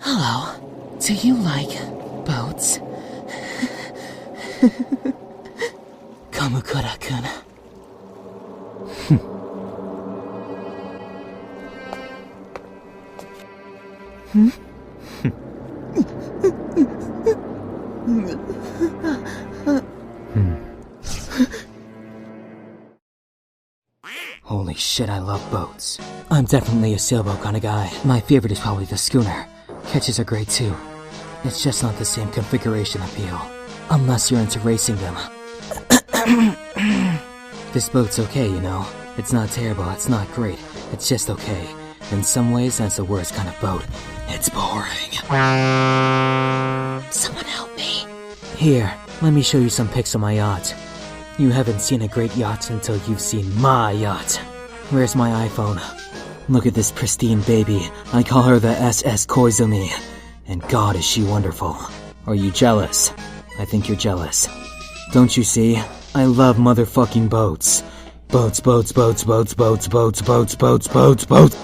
Hello. Do you like boats? Kamakura-kun. Holy shit, I love boats. I'm definitely a sailboat kind of guy. My favorite is probably the schooner. Ketches are great too. It's just not the same configuration appeal. Unless you're into racing them. This boat's okay, you know. It's not terrible, it's not great. It's just okay. In some ways, that's the worst kind of boat. It's boring. Someone help me. Here, let me show you some pics of my yacht. You haven't seen a great yacht until you've seen my yacht. Where's my iPhone? Look at this pristine baby. I call her the SS Koizumi. And God, is she wonderful. Are you jealous? I think you're jealous. Don't you see? I love motherfucking boats. Boats, boats, boats, boats, boats, boats, boats, boats, boats, boats.